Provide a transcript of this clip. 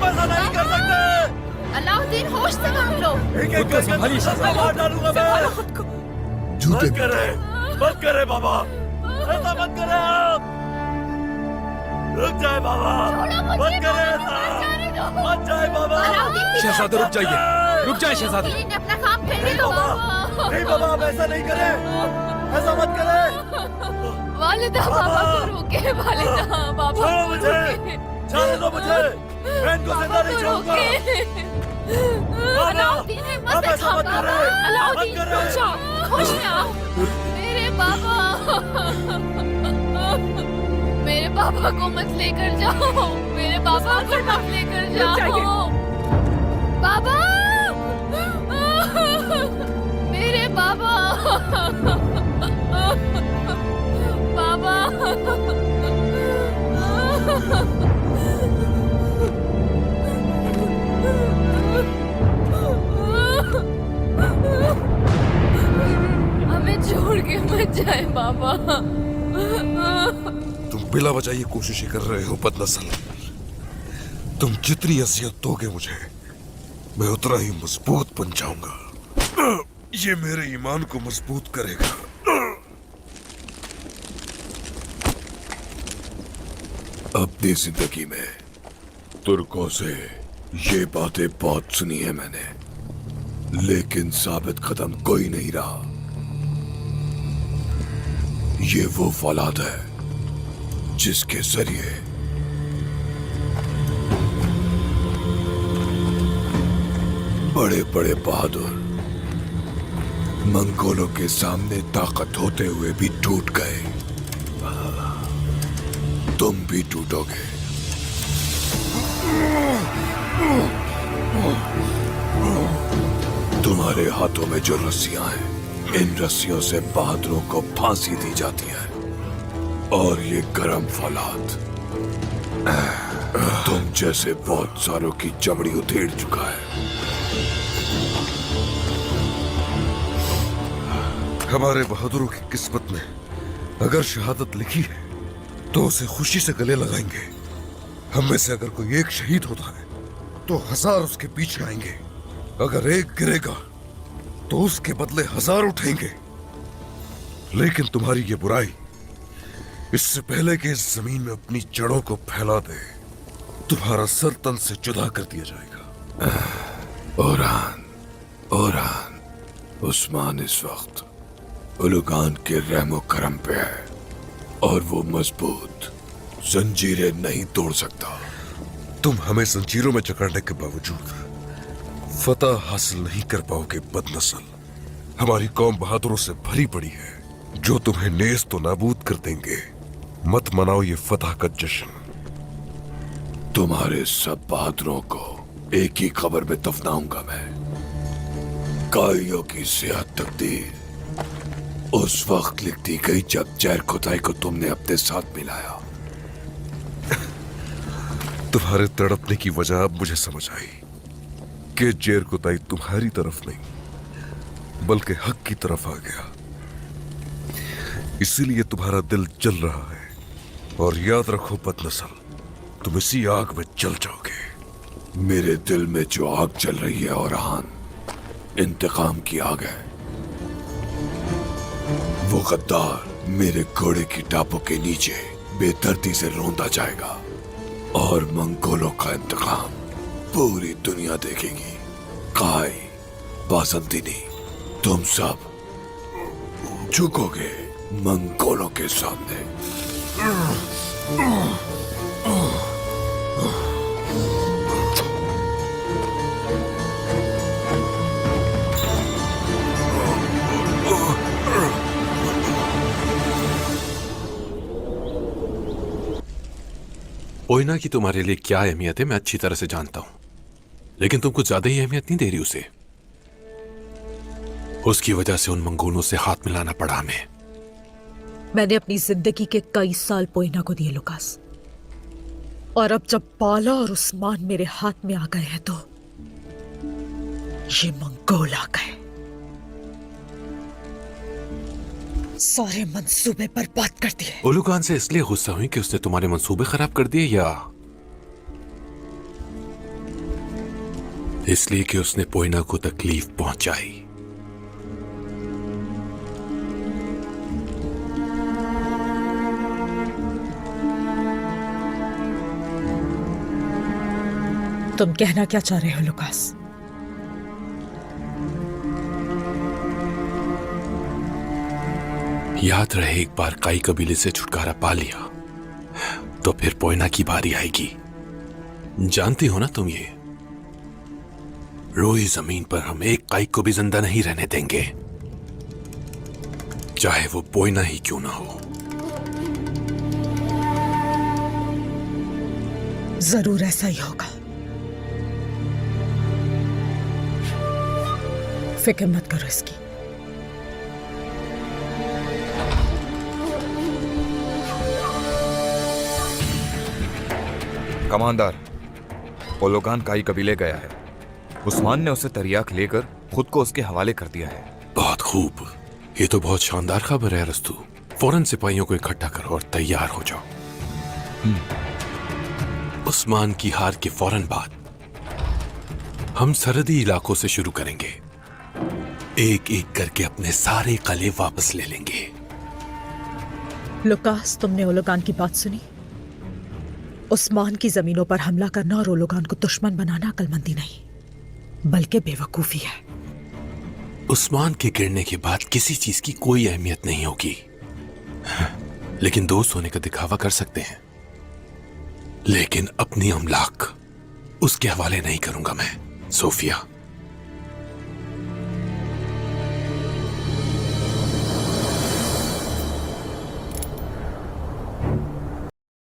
तुम ऐसा नहीं कर सकते। अलाउद्दीन, होश से काम लो। एक एक करके मार डालूंगा मैं। झूठे मत करे, मत करे बाबा, ऐसा मत करे आप। रुक जाए बाबा, मत करे ऐसा, मत जाए बाबा। शहजादे रुक जाइए, रुक जाए शहजादे। ने अपना काम करने दो। नहीं बाबा, आप ऐसा नहीं करे, ऐसा मत करे। वालिदा, बाबा को रोके। वालिदा, बाबा छोड़ो मुझे, जाने दो मुझे, मैं इनको जिंदा नहीं छोड़ूंगा। अलाउद्दीन, आप ऐसा मत करे, अलाउद्दीन, मत करे। रुक जाओ, होश में आओ। मेरे बाबा, मेरे बाबा को मत लेकर जाओ। मेरे बाबा को मत लेकर जाओ। बाबा, मेरे बाबा, बाबा। हमें छोड़ के मत जाए बाबा। तुम बिला वजह ये कोशिशें कर रहे हो बदनस्ल। तुम जितनी अजियत दोगे मुझे, मैं उतना ही मजबूत बन जाऊंगा। ये मेरे ईमान को मजबूत करेगा। अपनी जिंदगी में तुर्कों से ये बातें बहुत सुनी है मैंने, लेकिन साबित कदम कोई नहीं रहा। ये वो फौलाद है जिसके जरिए बड़े बड़े बहादुर मंगोलों के सामने ताकत होते हुए भी टूट गए। तुम भी टूटोगे। तुम्हारे हाथों में जो रस्सियां हैं, इन रस्सियों से बहादुरों को फांसी दी जाती है। और ये गरम फौलाद तुम जैसे बहुत सारों की चमड़ी उधेड़ चुका है। हमारे बहादुरों की किस्मत में अगर शहादत लिखी है तो उसे खुशी से गले लगाएंगे। हम में से अगर कोई एक शहीद होता है तो 1000 उसके पीछे आएंगे। अगर एक गिरेगा तो उसके बदले 1000 उठेंगे। लेकिन तुम्हारी ये बुराई इससे पहले कि इस जमीन में अपनी जड़ों को फैला दे, तुम्हारा सर तन से जुदा कर दिया जाएगा। ओरान उस्मान इस वक्त उलुगान के रहमो करम पे है और वो मजबूत जंजीरें नहीं तोड़ सकता। तुम हमें जंजीरों में जकड़ने के बावजूद फतह हासिल नहीं कर पाओगे बदनस्ल। हमारी कौम बहादुरों से भरी पड़ी है जो तुम्हें नेज तो नाबूद कर देंगे। मत मनाओ ये फतह का जश्न। तुम्हारे सब बहादुरों को एक ही खबर में दफनाऊंगा मैं। काइयों की सेहत तकदीर उस वक्त लिखती गई जब जैर खुदाई को तुमने अपने साथ मिलाया। तुम्हारे तड़पने की वजह अब मुझे समझ आई कि जेर कुताई तुम्हारी तरफ नहीं बल्कि हक की तरफ आ गया। इसीलिए तुम्हारा दिल जल रहा है। और याद रखो बदनस्ल, तुम इसी आग में जल जाओगे। मेरे दिल में जो आग जल रही है ओरान, इंतकाम की आग है। वो गद्दार मेरे घोड़े की टापों के नीचे बेदर्दी से रोंदा जाएगा और मंगोलों का इंतकाम पूरी दुनिया देखेगी। काई, बासंतिनी, तुम सब झुकोगे मंगोलों के सामने। ओइना की तुम्हारे लिए क्या अहमियत है मैं अच्छी तरह से जानता हूं, लेकिन तुम कुछ ज्यादा ही अहमियत नहीं दे रही उसे। उसकी वजह से उन मंगोलों से हाथ मिलाना पड़ा हमें। मैंने अपनी जिंदगी के कई साल पोइना को दिए लुकास, और अब जब बाला और उस्मान मेरे हाथ में आ गए हैं तो ये मंगोल आ गए। सारे मंसूबे बर्बाद कर दिए। उलुगान से इसलिए गुस्सा हुई कि उसने तुम्हारे मंसूबे खराब कर दिए, या इसलिए कि उसने पोइना को तकलीफ पहुंचाई। तुम कहना क्या चाह रहे हो लुकास? याद रहे, एक बार काई कबीले से छुटकारा पा लिया तो फिर पोइना की बारी आएगी। जानती हो ना तुम ये, रोई जमीन पर हम एक काई को भी जिंदा नहीं रहने देंगे, चाहे वो पोइना ही क्यों ना हो। जरूर ऐसा ही होगा। फिक्र मत करो इसकी। कमांडर, ओलोगान काई कबीले गया है। उस्मान ने उसे तरियाक लेकर खुद को उसके हवाले कर दिया है। बहुत खूब, ये तो बहुत शानदार खबर है रस्तू। फौरन सिपाहियों को इकट्ठा करो और तैयार हो जाओ। उस्मान की हार के फौरन बाद हम सरहदी इलाकों से शुरू करेंगे। एक एक करके अपने सारे किले वापस ले लेंगे। लुकास, तुमने ओलोगान की बात सुनी? उस्मान की जमीनों पर हमला करना और ओलोगान को दुश्मन बनाना अक्लमंदी नहीं, बल्कि बेवकूफी है। उस्मान के गिरने के बाद किसी चीज की कोई अहमियत नहीं होगी, लेकिन दोस्त होने का दिखावा कर सकते हैं। लेकिन अपनी अमलाक उसके हवाले नहीं करूंगा मैं, सोफिया।